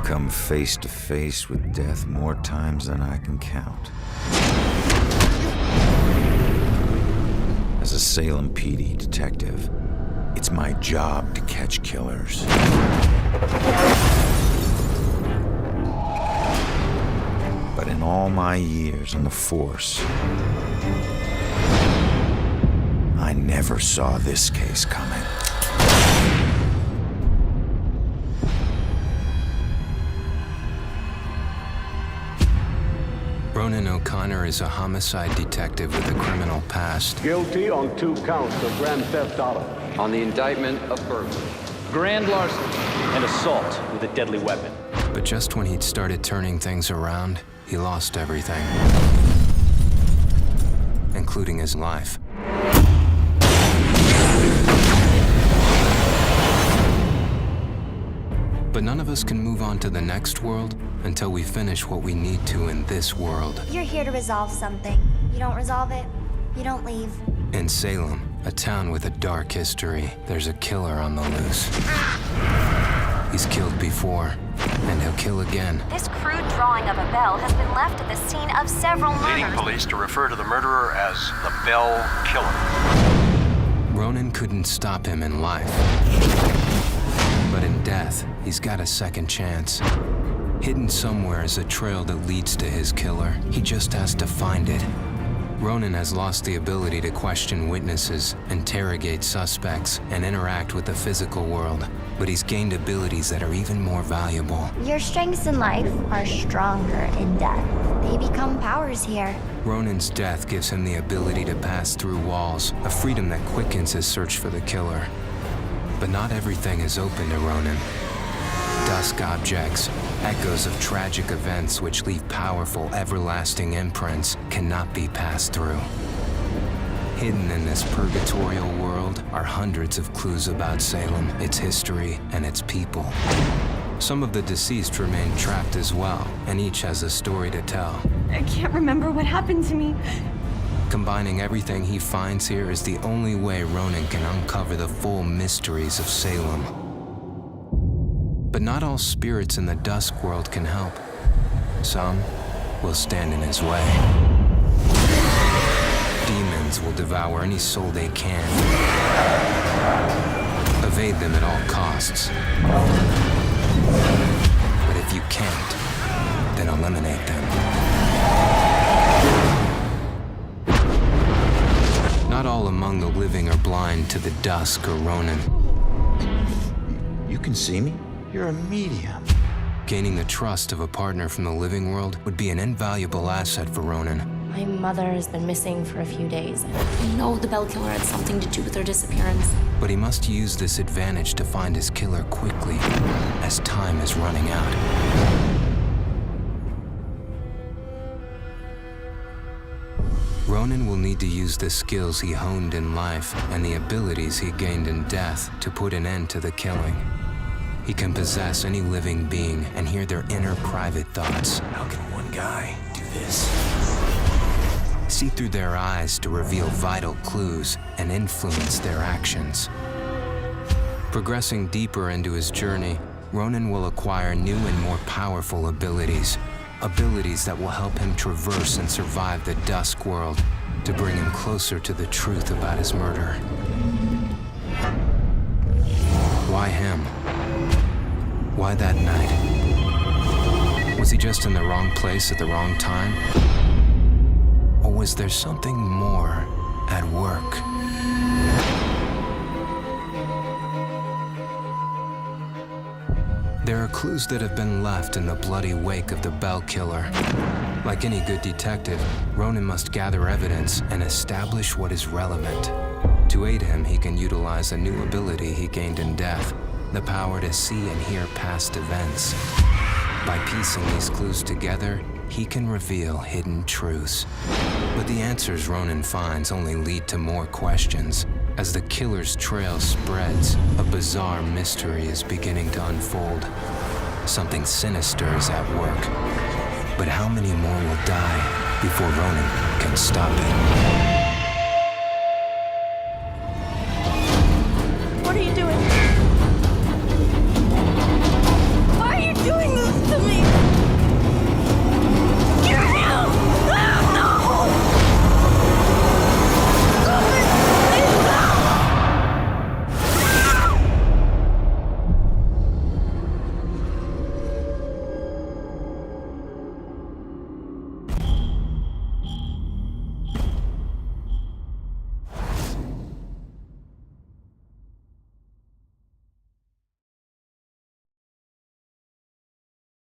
come face to face with death more times than I can count. As a Salem PD detective, it's my job to catch killers. But in all my years on the force, I never saw this case coming. Ronan O'Connor is a homicide detective with a criminal past. Guilty on 2 counts of grand theft auto. On the indictment of burglary. Grand larceny and assault with a deadly weapon. But just when he'd started turning things around, he lost everything, including his life. But none of us can move on to the next world until we finish what we need to in this world. You're here to resolve something. You don't resolve it, you don't leave. In Salem, a town with a dark history, there's a killer on the loose. He's killed before, and he'll kill again. This crude drawing of a bell has been left at the scene of several Leading murders. police to refer to the murderer as the Bell Killer. Ronan couldn't stop him in life. But in death, he's got a second chance. Hidden somewhere is a trail that leads to his killer. He just has to find it. Ronan has lost the ability to question witnesses, interrogate suspects, and interact with the physical world. But he's gained abilities that are even more valuable. Your strengths in life are stronger in death. They become powers here. Ronan's death gives him the ability to pass through walls, a freedom that quickens his search for the killer. But not everything is open to Ronan. Dusk objects, echoes of tragic events which leave powerful, everlasting imprints, cannot be passed through. Hidden in this purgatorial world are hundreds of clues about Salem, its history, and its people. Some of the deceased remain trapped as well, and each has a story to tell. I can't remember what happened to me. Combining everything he finds here is the only way Ronan can uncover the full mysteries of Salem. But not all spirits in the dusk world can help. Some will stand in his way. Demons will devour any soul they can. Evade them at all costs. But if you can't, then eliminate them. Not all among the living are blind to the dusk or Ronan. You can see me? You're a medium. Gaining the trust of a partner from the living world would be an invaluable asset for Ronan. My mother has been missing for a few days. I know the Bell Killer had something to do with her disappearance. But he must use this advantage to find his killer quickly, as time is running out. Ronan will need to use the skills he honed in life and the abilities he gained in death to put an end to the killing. He can possess any living being and hear their inner private thoughts. How can one guy do this? See through their eyes to reveal vital clues and influence their actions. Progressing deeper into his journey, Ronan will acquire new and more powerful abilities. Abilities that will help him traverse and survive the dusk world to bring him closer to the truth about his murder. Why him? Why that night? Was he just in the wrong place at the wrong time? Or was there something more at work? There are clues that have been left in the bloody wake of the Bell Killer. Like any good detective, Ronan must gather evidence and establish what is relevant. To aid him, he can utilize a new ability he gained in death, the power to see and hear past events. By piecing these clues together, he can reveal hidden truths. But the answers Ronan finds only lead to more questions. As the killer's trail spreads, a bizarre mystery is beginning to unfold. Something sinister is at work. But how many more will die before Ronan can stop it?